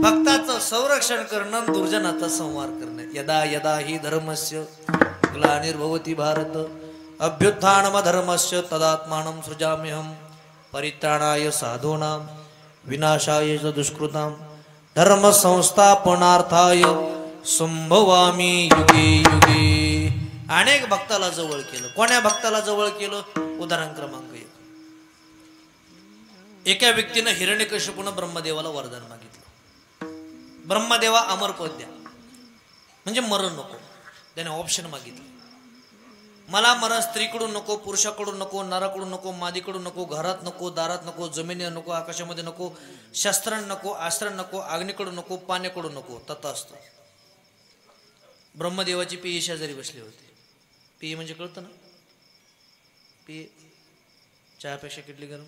भक्ताचं संरक्षण करणं, दुर्जनाचा संहार करणे. यदा यदा हि धर्मस्य ग्लानिर्भवति भारत अभ्युत्थानमधर्मस्य तदात्मानं सृजाम्यहं परित्राणाय साधूनां विनाशाय च दुष्कृतां धर्म संस्थापनार्थाय संभवामि युगे युगे. अनेक भक्ताला जवळ केलं. कोण्या भक्ताला जवळ केलं? उदाहरण क्रमांक 1. एका व्यक्तीनं हिरण्यकश्यपूनं ब्रह्मदेवाला वरदान मागितलं. ब्रह्मदेवा अमरपद द्या, म्हणजे मरण नको. त्याने ऑप्शन मागितलं, मला मरण स्त्रीकडून नको, पुरुषाकडून नको, नराकडून नको, मादीकडून नको, घरात नको, दारात नको, जमिनीवर नको, आकाशामध्ये नको, शस्त्रांना नको, आस्त्रांना नको, अग्नीकडून नको, पाण्याकडून नको. तथास्तु. ब्रह्मदेवाची पेये शेजारी बसली होती. पेये म्हणजे कळतं ना, पेये चहापेक्षा किटली गरम.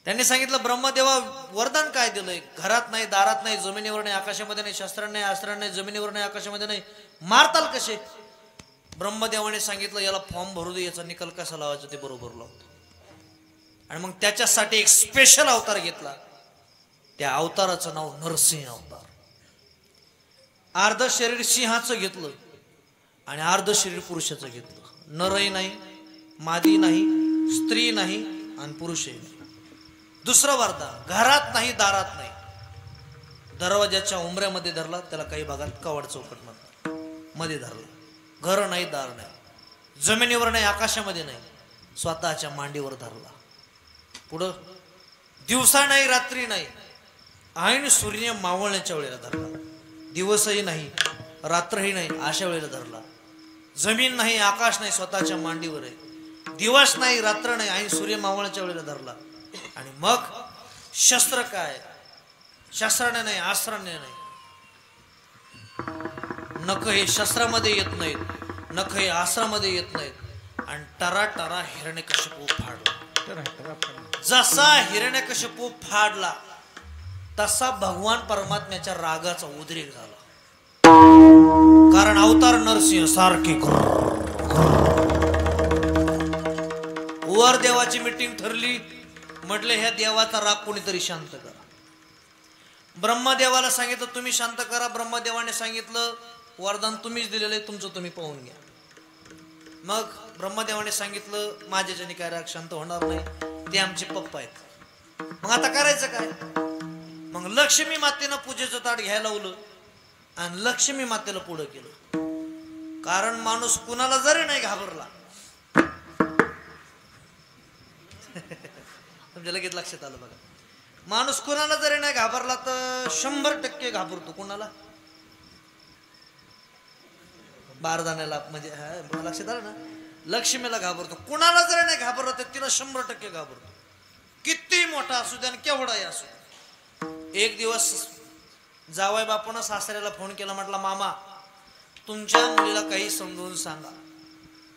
त्यांनी सांगितलं, ब्रह्मदेवा वरदान काय दिलंय? घरात नाही, दारात नाही, जमिनीवर नाही, आकाशामध्ये नाही, शस्त्रांना नाही, अस्त्रांना नाही, जमिनीवर नाही, आकाशामध्ये नाही, मारताल कसे? ब्रह्मदेवाने सांगितलं, याला फॉर्म भरू दे, याचा निकाल कसा लावायचा ते बरोबर लावतो. आणि मग त्याच्यासाठी एक स्पेशल अवतार घेतला. त्या अवताराचं नाव नरसिंह अवतार. अर्ध शरीर सिंहाचं घेतलं आणि अर्ध शरीर पुरुषाचं घेतलं. नरही नाही, मादी नाही, स्त्री नाही आणि पुरुषही नाही. दुसरं वरदान, घरात नाही, दारात नाही, दरवाजाच्या उंबऱ्यामध्ये धरला, त्याला काही भागात कवाड चौकट म्हणतात, मध्ये धरला. घर नाही, दार नाही, जमिनीवर नाही, आकाशामध्ये नाही, स्वतःच्या मांडीवर धरला. पुढं दिवसा नाही, रात्री नाही, ऐन सूर्य मावळण्याच्या वेळेला धरला. दिवसही नाही, रात्रही नाही, अशा वेळेला धरला. जमीन नाही, आकाश नाही, स्वतःच्या मांडीवर आहे. दिवस नाही, रात्र नाही, ऐन सूर्य मावळण्याच्या वेळेला धरला. आणि मग शस्त्र काय? शस्त्राने नाही, अस्त्राने नाही. नख हे शस्त्रामध्ये येत नाहीत, नख हे अस्त्रामध्ये येत नाहीत. आणि टरा टरा हिरण्यकश्यपू फाडला. जसा हिरण्यकश्यपू फाडला तसा भगवान परमात्म्याच्या रागाचा उद्रेक झाला. कारण अवतार नरसिंह सारखे. वर देवाची मीटिंग ठरली. म्हटले, ह्या देवाचा राग कोणीतरी शांत करा. ब्रह्मदेवाला सांगितलं, तुम्ही शांत करा. ब्रह्मदेवाने सांगितलं, वरदान तुम्हीच दिलेलं आहे, तुमचं तुम्ही पाहून घ्या. मग ब्रह्मदेवाने सांगितलं, माझ्याच्याने काय राग शांत होणार नाही, ते आमचे पप्पा आहेत. मग आता करायचं काय? मग लक्ष्मी मातेनं पूजेचं ताट घ्यायला लावलं आणि लक्ष्मी मातेला पुढं केलं. कारण माणूस कुणाला जरी नाही घाबरला, तुमच्या लगेच लक्षात आलं बघा, माणूस कुणाला जरी नाही घाबरला तर 100% घाबरतो. कुणाला? बारदाण्याला, म्हणजे लक्षात आलं ना, लक्ष्मीला घाबरतो. कुणाला जरी नाही घाबरला तर तिला 100% घाबरतो. किती मोठा असू द्या आणि केवढाही असू. एक दिवस जावई बापानं सासऱ्याला फोन केला. म्हटलं, मामा तुमच्या मुलीला काही समजून सांगा.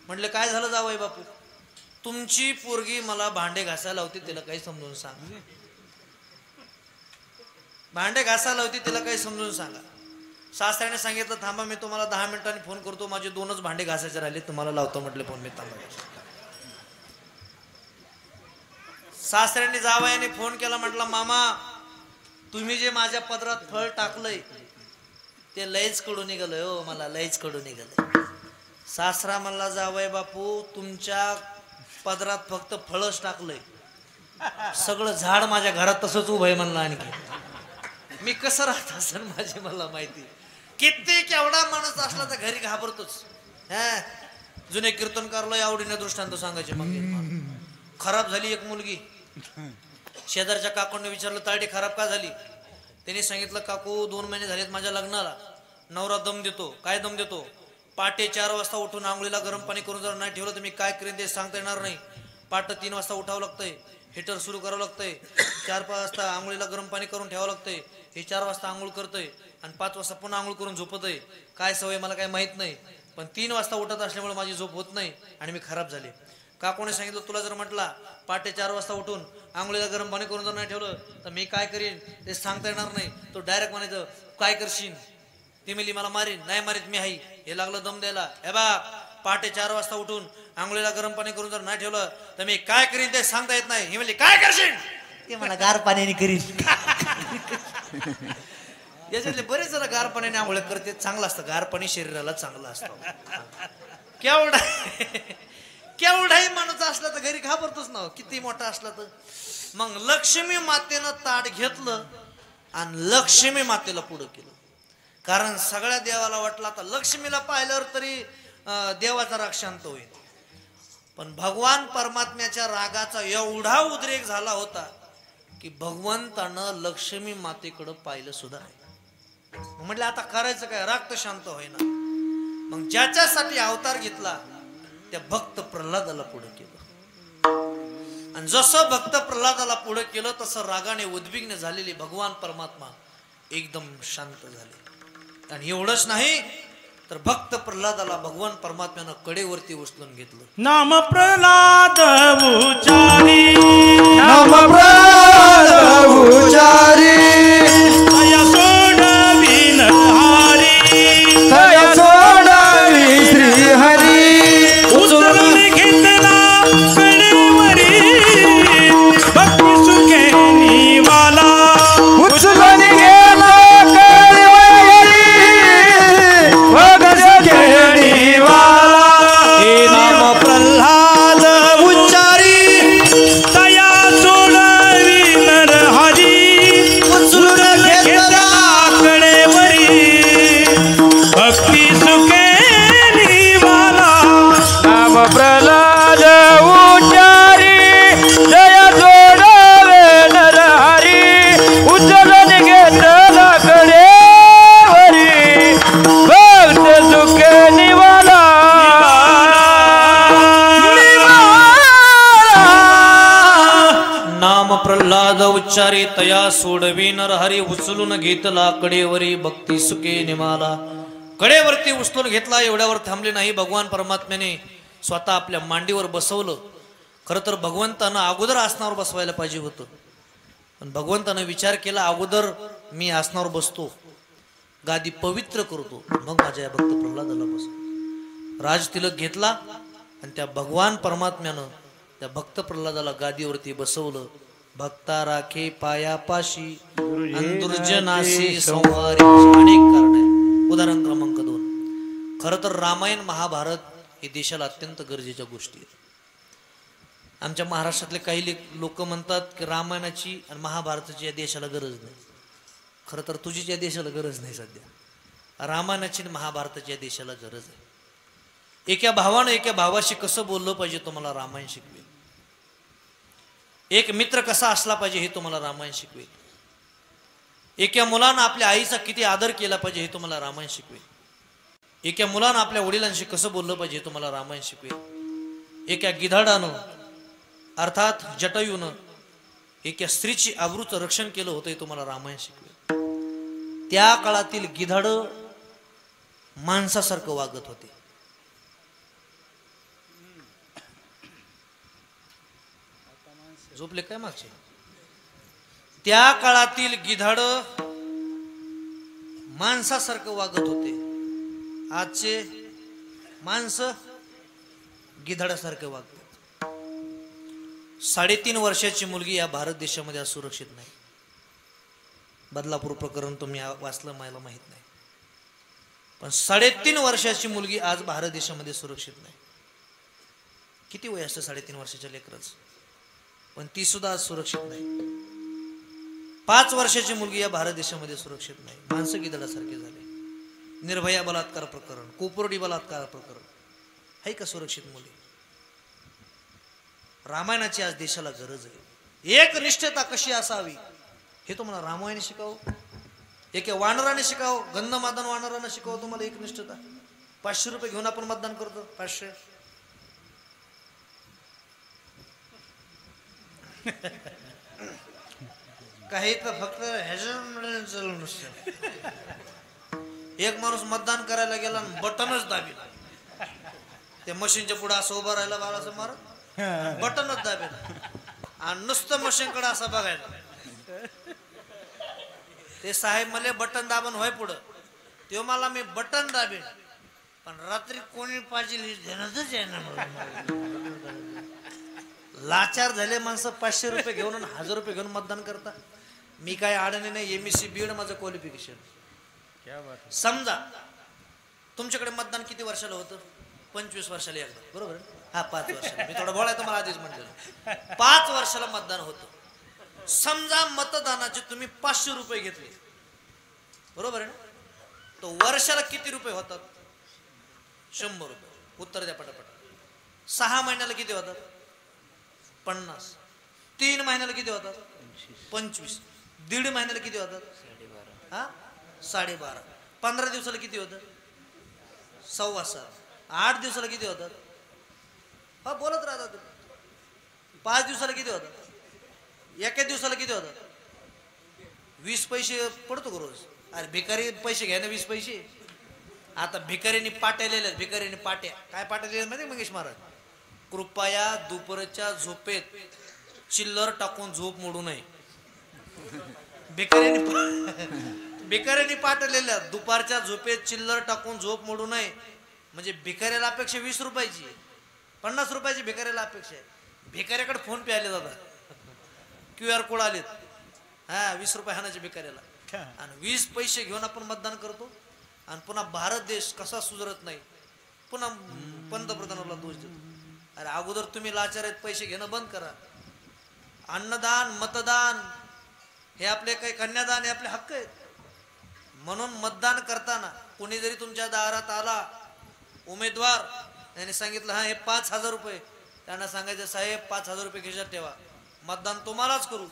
म्हटले, काय झालं जावई बापू? तुमची पोरगी मला भांडे घासायला होती, तिला काही समजून सांगा. भांडे घासायला होती, तिला काही समजून सांगा. सासऱ्याने सांगितलं, थांबा मी तुम्हाला 10 मिनिटांनी फोन करतो, माझे 2च भांडे घासायचे राहिले, तुम्हाला लावतो म्हटले फोन. मी थांबा. सासऱ्याने जावयाने फोन केला. म्हटलं, मामा तुम्ही जे माझ्या पदरात फळ टाकलंय ते लयच कडून निघालंय हो, मला लयच कडून निघालंय. सासरा म्हणला, जावई बापू तुमच्या पदरात फक्त फळच टाकलंय, सगळं झाड माझ्या घरात तसंच उभं आहे म्हणलं. आणखी मी कसं राहत असेल माझी मला माहिती. किती केवढा माणूस असला तर घरी घाबरतोच. जुने कीर्तनकारला आवडीने दृष्टांत सांगायचे. मग खराब झाली एक मुलगी. शेजारच्या काकूंनी विचारलं, तायडी खराब का झाली? त्यांनी सांगितलं, काकू 2 महिने झालेत माझ्या लग्नाला, नवरा दम देतो. काय दम देतो? पहाटे 4 वाजता उठून आंघोळीला गरम पाणी करून जर नाही ठेवलं तर मी काय करेन ते सांगता येणार नाही. पहाटे 3 वाजता उठावं लागतंय, हिटर सुरू करावं लागतंय, 4-5 वाजता आंघोळीला गरम पाणी करून ठेवावं लागतंय. हे 4 वाजता आंघोळ करतोय आणि 5 वाजता पुन्हा आंघोळ करून झोपतोय. काय सवय मला काय माहित नाही, पण 3 वाजता उठत असल्यामुळे माझी झोप होत नाही आणि मी खराब झाले. का कोणी सांगितलं तुला जर म्हटला पहाटे 4 वाजता उठून आंघोळीला गरम पाणी करून जर नाही ठेवलं तर मी काय करीन ते सांगता येणार नाही. तो डायरेक्ट म्हणायचं काय करशील ती मिली मला मारीन नाही मारीत मी हाई. हे लागलं दम द्यायला. हे बा पहाटे 4 वाजता उठून आंघोळीला गरम पाणी करून जर नाही ठेवलं तर मी काय करीन ते सांगता येत नाही. ही म्हणली काय करशील ते मला गार पाण्याने करीन. याच्यातले बरेच जण गार पाण्याने आंघोळ करते. चांगलं असतं गार पाणी शरीराला चांगलं असतं. केवढाही माणूस असला तर घरी घाबरतोच ना किती मोठा असला तर. मग लक्ष्मी मातेनं ताट घेतलं आणि लक्ष्मी मातेला पुढं केलं. कारण सगळ्या देवाला वाटलं आता लक्ष्मीला पाहिल्यावर तरी देवाचा राग शांत होईल. पण भगवान परमात्म्याच्या रागाचा एवढा उद्रेक झाला होता की भगवंतानं लक्ष्मी मातेकडं पाहिलं सुद्धा नाही. म्हटलं आता करायचं काय राग तर शांत होईना. मग ज्याच्यासाठी अवतार घेतला त्या भक्त प्रल्हादाला पुढे केलं. आणि जसं भक्त प्रल्हादाला पुढे केलं तसं रागाने उद्विग्न झालेले भगवान परमात्मा एकदम शांत झाले. आणि एवढंच नाही तर भक्त प्रल्हादाला भगवान परमात्म्यानं कडेवरती उचलून घेतलं. नाम प्रल्हाद उचारी नाम प्रल्हाद उचारी तया सोडविन हारी तया सोडावी श्री हरी उचलून घेतला कडेवरी भक्ती सुखे निवाला उचलून गेला कळवरी भगत खेळीवाला. हे नाम प्रल्हाद उच्चारी तया सोडविन हरी उचलून घेतला कडेवरी भक्ती सुखे निवाला. नाम प्रल्हाद उचारी जया जोडावे नरहरी उचलून घेतला कडेवरी भक्त सुखे निवाला. नाम प्रल्हाद उच्चारी तया सोडवी नरहरी उचलून घेतला कडेवरी भक्ती सुखे निमाला. कडेवरती उचलून घेतला. एवढ्यावर थांबले नाही. भगवान परमात्म्याने स्वतः आपल्या मांडीवर बसवलं. खरं तर भगवंतानं अगोदर आसनावर बसवायला पाहिजे होतं. पण भगवंतानं विचार केला अगोदर मी आसनावर बसतो गादी पवित्र करतो मग माझ्या या भक्त प्रल्हादाला बसतो. राज तिलक घेतला आणि त्या भगवान परमात्म्यानं त्या भक्त प्रल्हादाला गादीवरती बसवलं. भक्ता राखे पायापाशी दुर्जनासी संहारी. अनेक कारण आहेत. उदाहरण क्रमांक 2. खरं तर रामायण महाभारत हे देशाला अत्यंत गरजेच्या गोष्टी आहेत. आमच्या महाराष्ट्रातले काही लोक म्हणतात की रामायणाची आणि महाभारताची या देशाला गरज नाही. खरं तर तुझीच या देशाला गरज नाही. सध्या रामायणाची आणि महाभारताची या देशाला गरज आहे. एका भावानं एका भावाशी कसं बोललं पाहिजे तुम्हाला रामायण शिकवेल. एक मित्र कसा असला पाहिजे हे तुम्हाला रामायण शिकवेल. एका मुलानं आपल्या आईचा किती आदर केला पाहिजे हे तुम्हाला रामायण शिकवेल. एका मुलानं आपल्या वडिलांशी कसं बोललं पाहिजे हे तुम्हाला रामायण शिकवेल. एका गिधाडानं अर्थात जटायूनं एका स्त्रीची आबरूचं रक्षण केलं होतं हे तुम्हाला रामायण शिकवेल. त्या काळातील गिधाड माणसासारखं वागत होते. झोपले काय मागचे. त्या काळातील गिधाड माणसासारखं वागत होते. आजचे माणसं गिधाडासारखं वागतात. 3.5 वर्षाची मुलगी या भारत देशामध्ये आज सुरक्षित नाही. बदलापूर प्रकरण तुम्ही वाचलं मला माहित नाही. पण 3.5 वर्षाची मुलगी आज भारत देशामध्ये सुरक्षित नाही. किती वय असतं 3.5 वर्षाच्या लेकराचं. पण ती सुद्धा आज सुरक्षित नाही. 5 वर्षाची मुलगी या भारत देशामध्ये सुरक्षित नाही. माणसं गिधाडासारखे झाले. निर्भया बलात्कार प्रकरण, कोपर्डी बलात्कार प्रकरण, आहे का सुरक्षित मुली. रामायणाची आज देशाला गरज आहे. एक निष्ठता कशी असावी हे तुम्हाला रामायण शिकावं. एका वानराने शिकावं. गंधमादन वानरानं शिकावं तुम्हाला एक निष्ठता. 500 रुपये घेऊन आपण मतदान करतो. 500 काही तर फक्त ह्याच्या नुसतं. एक माणूस मतदान करायला गेला आणि बटनच दाबीला. त्या मशीनच्या पुढे असं उभं राहिला बाळाचं मारत बटनच दाबेल आणि नुसतं मशीनकडे असं बघायला. ते साहेब मला बटन दाबून व्हाय पुढं ते मला मी बटन दाबेन पण रात्री कोणी पाहिजे देण्यातच आहे ना. लाचार झाले माणसं 500 रुपये घेऊन आणि 1000 रुपये घेऊन मतदान करता. मी काय अडणी नाही. MSc बीएड माझं क्वालिफिकेशन. समजा तुमच्याकडे मतदान किती वर्षाला होतं? 25 वर्षाला एकदा, बरोबर आहे? हा 5 वर्षाला. मी थोडं बोलायचं मला आधीच म्हटलेलं. 5 वर्षाला मतदान होतं. समजा मतदानाचे तुम्ही 500 रुपये घेतले, बरोबर आहे ना? तो वर्षाला किती रुपये होतात? 100 रुपये. उत्तर द्या पटापट. 6 महिन्याला किती होतात? 50. 3 महिन्याला किती होतात? 25. 1.5 महिन्याला किती होतात? 12.5. 15 दिवसाला किती होतं? 7.25. 8 दिवसाला किती होतात? हा बोलत राहता तुम्ही. 5 दिवसाला किती होतात? एका दिवसाला किती होतात? 20 पैसे पडतो का रोज? अरे भिकारी पैसे घ्या ना 20 पैसे. आता भिकारीने पाट्या लिहिल्यात. भिकारीने पाट्या काय पाट्या लिहिल्यात माहिती मंगेश महाराज? कृपया दुपारच्या झोपेत चिल्लर टाकून झोप मोडू नये. भिकाऱ्यांनी पाठवलेल्या दुपारच्या झोपेत चिल्लर टाकून झोप मोडू नये. म्हणजे भिकाऱ्याला अपेक्षा 20 रुपयाची, 50 रुपयाची भिकाऱ्याला अपेक्षा आहे. भिकाऱ्याकडे फोन पे आले दादा, QR कोड आलेत. हा 20 रुपये हाणाचे भिकाऱ्याला. आणि 20 पैसे घेऊन आपण मतदान करतो आणि पुन्हा भारत देश कसा सुधारत नाही पुन्हा पंतप्रधानाला दोष देतो. अरे अगोदर तुम्ही लाचार आहेत, पैसे घेणं बंद करा. अन्नदान मतदान हे आपले काही कन्यादान हे आपले हक्क आहेत. म्हणून मतदान करताना कोणी जरी तुमच्या दारात आला उमेदवार त्यांनी सांगितलं हा हे 5,000 रुपये, त्यांना सांगायचं साहेब 5,000 रुपये खिशात ठेवा, मतदान तुम्हालाच करू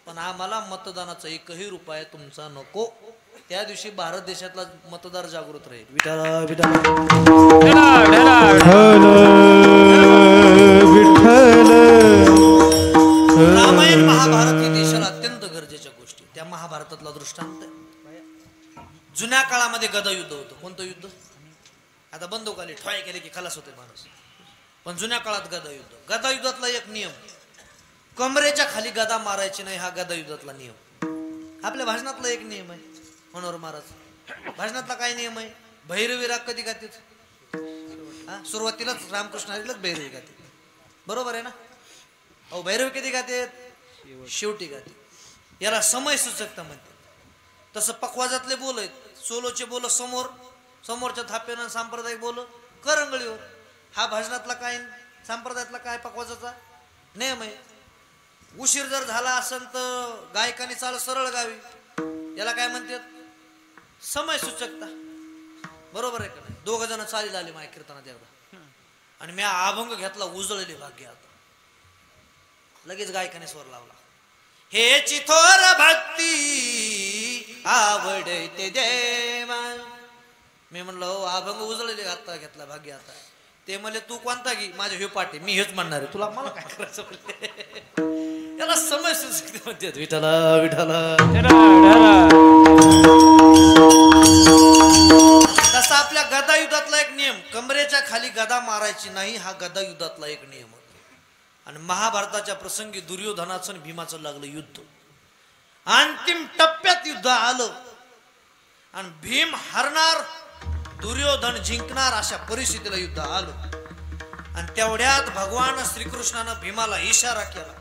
पण आम्हाला मतदानाचा 1ही रुपया तुमचा नको. त्या दिवशी भारत देशातला मतदार जागृत राहील. विठाला रामायण महाभारत हे देशाला अत्यंत गरजेच्या गोष्टी. त्या महाभारतातला दृष्टांत आहे. जुन्या काळामध्ये गदा युद्ध होतं. कोणतं युद्ध? आता बंदूक आली ठोय केले की खलास होते माणूस. पण जुन्या काळात गदा युद्ध. गदा युद्धातला एक नियम, कमरेच्या खाली गदा मारायची नाही. हा गदा युद्धातला नियम. आपल्या भाषणातला एक नियम आहे. मनोहर महाराज भाषणातला काय नियम आहे? भैरवी राग कधी गाते? सुरुवातीलाच रामकृष्ण हरीलाच भैरवी गाते, बरोबर आहे ना? अहो भैरवी कधी गाते? शेवटी गाते. याला समय सूचकता म्हणते. तसं पकवाजातले बोल आहेत. सोलोचे बोल समोर, समोरच्या थाप्यानं सांप्रदायिक बोल करंगळीवर. हा भाषणातला काय, सांप्रदायातला काय पकवाजाचा नियम आहे. उशीर जर झाला असेल तर गायकाने चाल सरळ गावी. याला काय म्हणतात? समय सूचकता, बरोबर आहे का नाही? 2 जण चाली आले माझ्या कीर्तनात एकदा आणि मी अभंग घेतला उजळले भाग्य. आता लगेच गायकाने स्वर लावला, हे चिथोर भक्ती आवडते देवा. मी म्हणलं हो अभंग उजळले आता घेतला भाग्य. आता ते म्हणले तू कोणता घे? माझे हे पाठी. मी हेच म्हणणार आहे. तुला मला काय करायचं? याला समय सूचकता म्हणतात. विठाला विठाला. तसा आपल्या गदा युद्धातला एक नियम, कमरेच्या खाली गदा मारायची नाही. हा गदा युद्धातला एक नियम होता. आणि महाभारताच्या प्रसंगी दुर्योधनाचं आणि भीमाचं लागलं युद्ध. अंतिम टप्प्यात युद्ध आलं आणि भीम हरणार, दुर्योधन जिंकणार अशा परिस्थितीला युद्ध आलं. आणि तेवढ्यात भगवान श्रीकृष्णानं भीमाला इशारा केला,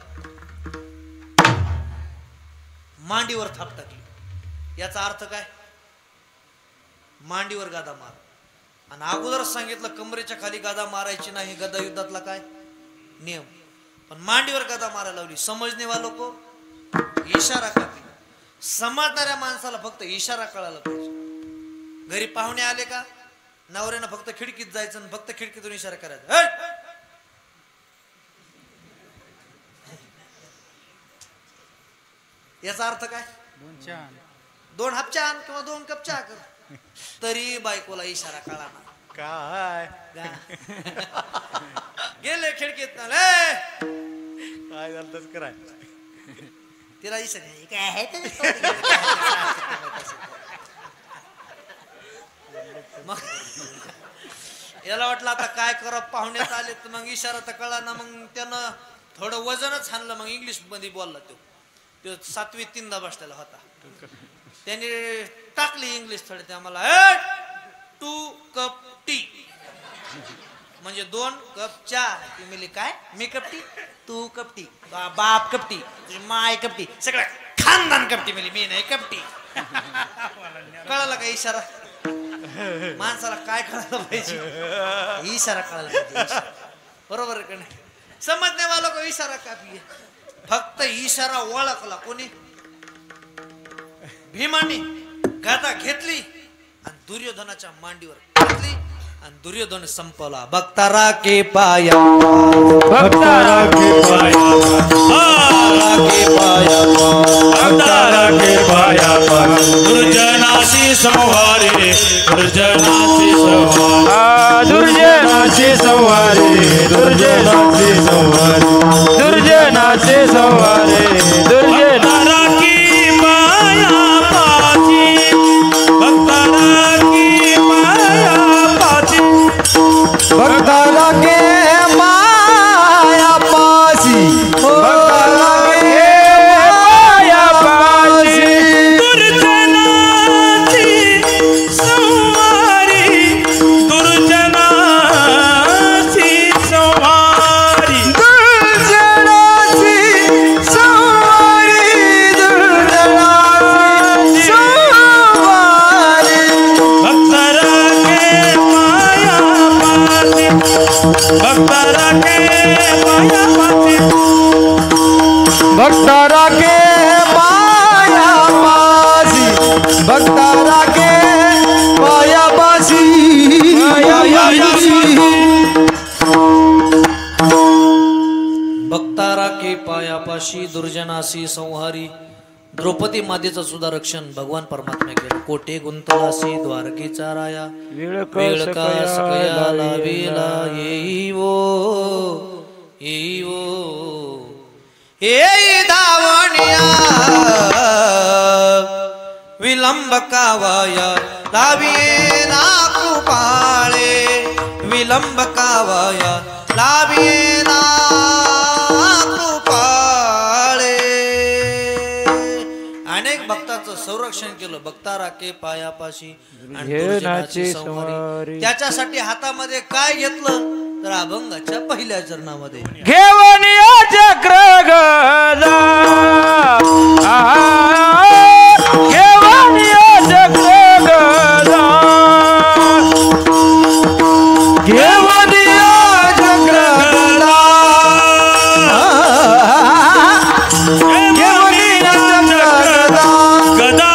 मांडीवर थाप टाकली. याचा अर्थ काय? मांडीवर गादा मार. आणि अगोदरच सांगितलं कमरेच्या खाली गादा मारायची नाही. गदा युद्धातला काय नियम. पण मांडीवर गदा मारायला लावली. समजणे वालों को इशारा करते. समजणाऱ्या माणसाला फक्त इशारा कळायला पाहिजे. घरी पाहुणे आले का नवऱ्यानं फक्त खिडकीत जायचं आणि फक्त खिडकीतून इशारा करायचा. याचा अर्थ काय? 2 हाप चहा किंवा 2 कप चहा कर. तरी बायकोला इशारा कळा ना काय गेले खिडकीत ना काय झालं तस कराय. तिला इशारा काय आहे याला वाटलं आता काय करा, पाहुण्यात आले तर मग इशारा तर कळला ना, मग त्यानं थोडं वजनच हाणलं, मग इंग्लिश मध्ये बोलला तो 7वी 3दा बसलेला होता. त्याने टाकली इंग्लिश थोडे त्या मला 2 कप टी म्हणजे 2 कप चहा. ती मिली काय मी कपटी तू कपटी बाप कपटी तुझी माय कपटी सगळं खानदान कपटी मिली मी नाही कपटी. कळाला का इशारा? माणसाला काय कळायला पाहिजे? इशारा कळायला पाहिजे. बरोबर का नाही? समजणे वाला को इशारा काफी आहे. फक्त इशारा ओळखला कोणी? भीमाने गदा घेतली आणि दुर्योधनाच्या मांडीवर घातली आणि दुर्योधन संपवला. भक्तारा के पाया भक्तारा के पाया भक्तारा के पाया दुर्जनासी संहारे दुर्जनासी संहारे दुर्जनाचे संवारे दुर्जनाचे संवारे दुर्जनाचे संवारे भक्तारा की माया पाची भक्तारा की माया पाची भक्ताला के माया पासी भक्ताला के माया पासी दुर्जनाची संहारी दुर्जनाची संहारी दुर्जनाची संवारी दुर्जनाची संवारी भक्तारा के माया पाची भक्तारा के माया पाची भक्तारा के माया पासी भक्तारा के माया पासी भक्तारा के पायापाशी दुर्जनासी संहारी. द्रौपदी मातेचं सुद्धा रक्षण भगवान परमात्मा केलं. कोटे गुंतलासी द्वारकेचा राया वेळ का सकया लावेला येईवो येईवो येई धावणिया विलंब कावाया लाविये ना कृपाळे विलंब कावाया लाविये ना कृपाळे. अनेक भक्ताचं संरक्षण केलं. भक्तारा के पायापाशी आणि दुर्जनाची संहारी. त्याच्यासाठी हातामध्ये काय घेतलं तर अभंगाच्या पहिल्या चरणामध्ये घेऊन या चक्र गदा घेऊन या चक्र गदा घेऊन या चक्र गदा घेऊन या चक्र गदा गदा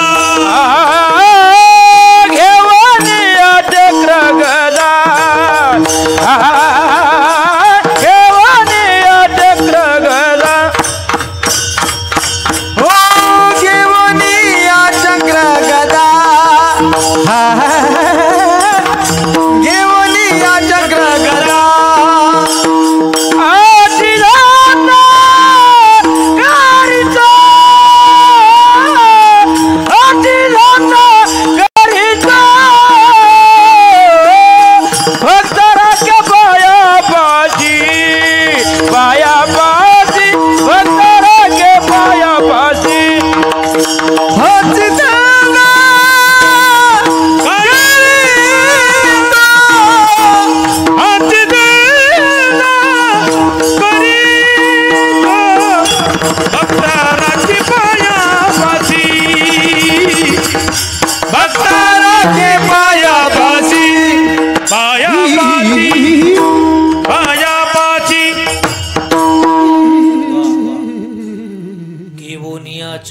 घेऊन या चक्र गदा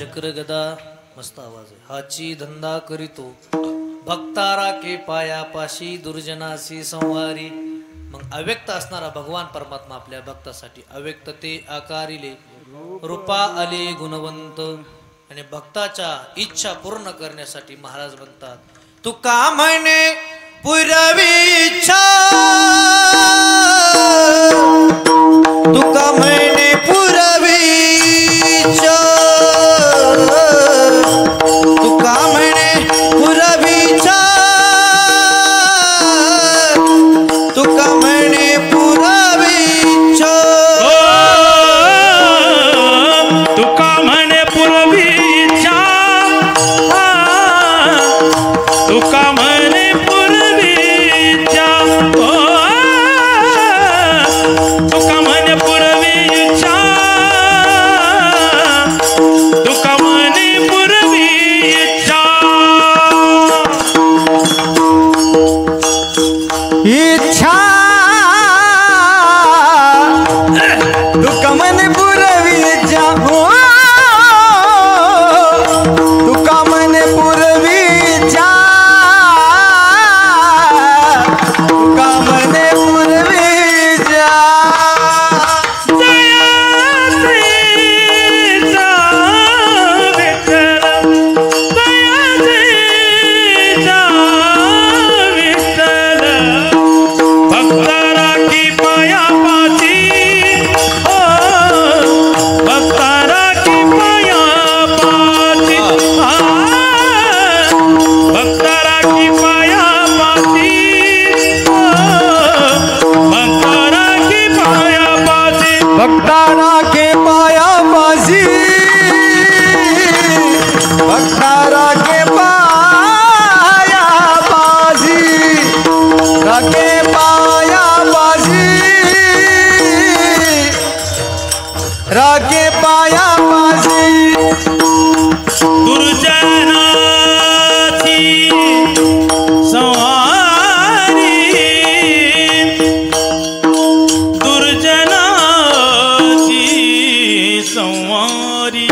चक्र गदा मस्त आवाज आहे. हाची धंदा करीतो भक्तारा के पायापाशी दुर्जनासी संहारी. मग अव्यक्त असणारा भगवान परमात्मा आपल्या भक्तासाठी अव्यक्त ते आकारिले रूपा आले गुणवंत. आणि भक्ताच्या इच्छा पूर्ण करण्यासाठी महाराज म्हणतात तू का म्हणे पुरवी इच्छा तू का म्हणे पुरवी इच्छा तू का म्हणे पुरवी इच्छा तुका म्हणे पूर्वीच्या तुका म्हणे पूर्वीच्या तुका म्हणे पूर्वीच्या इच्छा तुका मन पुरवीच्या तुका मन पुरवीच्या तुका मन पुरवीच्या भक्तारा के पाया बाजी भक्तारा के पाया बाजी राके पाया बाजी राके पाया बाजी दुर्जनाची संहारी दुर्जनाची संहारी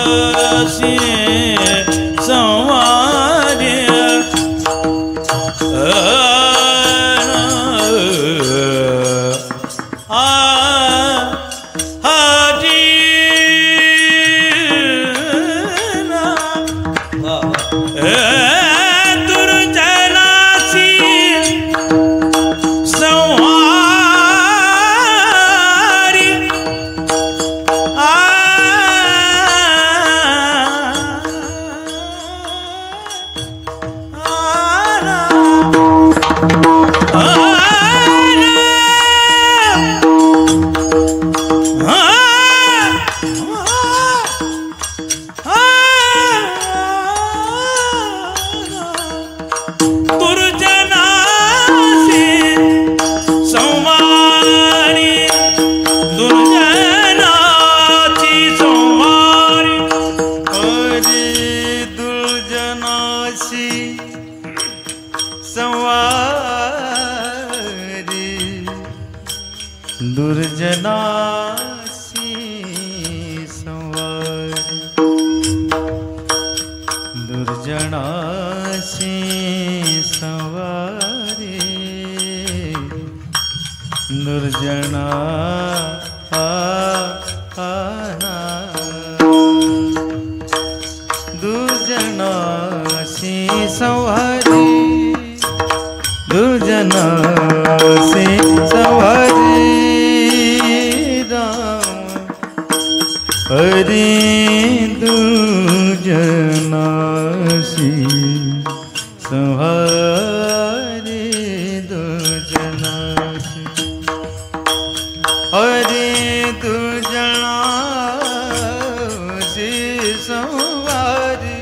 दुर्जनासी संवारी दुर्जनासी संवारी दुर्जनासी संवारी दुर्जनासी संवारी दुर्जना दुर्जनासी संवारी दुर्जनासी संवारी हरि दुर्जनासी संहारी दुर्जनासी हरि दुर्जनासी संहारी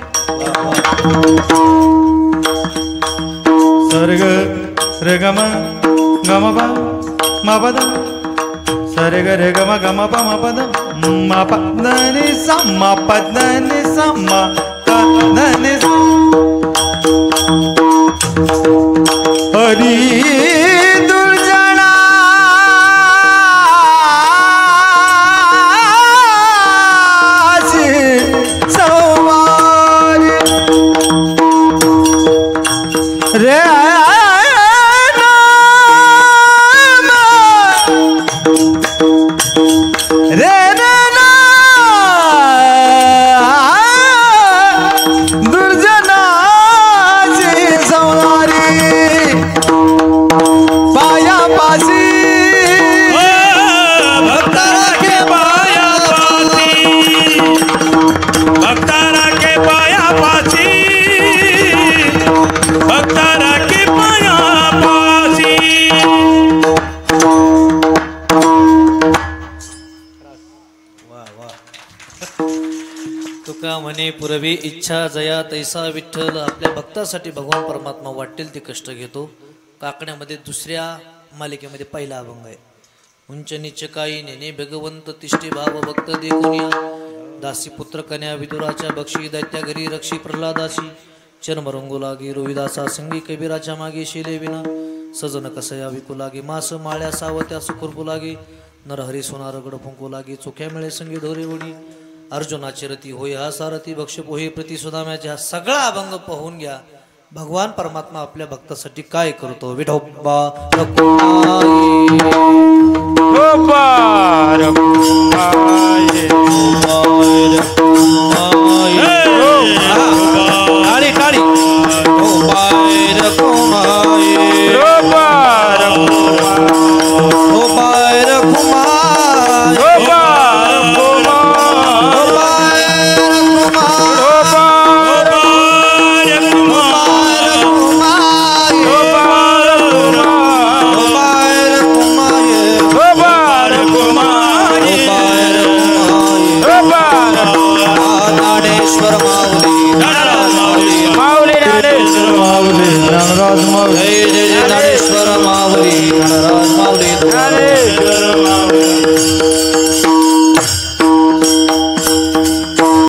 सर्ग रे गम गम पा मा पद सरे ग रे गम गम पा मा पद मा प द नि सा मा प द नि सा मा प द नि सा हरि दुर्जनासी संवारी रे दुर्जनासी संवारी तुका म्हणे पूर्वी इच्छा जया तैसा विठ्ठल. आपल्या भक्तासाठी भगवान परमात्मा वाटेल ते कष्ट घेतो. काकण्यामध्ये दुसऱ्या मालिकेमध्ये पहिला अभंग आहे. उंच नीच काही नेने भगवंत तिष्ठे भाव भक्त देखुनिया. दासी पुत्र कन्या विदुराच्या बक्षी दैत्या घरी रक्षी प्रल्हादाची. चर्म रंगू लागे रोहिदासा संगी कबीराच्या मागे शिले विना. सजन कसया विकू लागे मास माळ्या सावत्या सुकुरपू लागे. नरहरी सोना रगड फुंकू लागे चोख्या मिळे संगी ढोरे उडी. अर्जुनाची रती होय हा सारथी भक्ष पोहे प्रति सुदाम्याचे. हा सगळा अभंग पाहून घ्या भगवान परमात्मा आपल्या भक्तासाठी काय करतो. विठोबा टाळी टाळी ज्ञानराज माऊली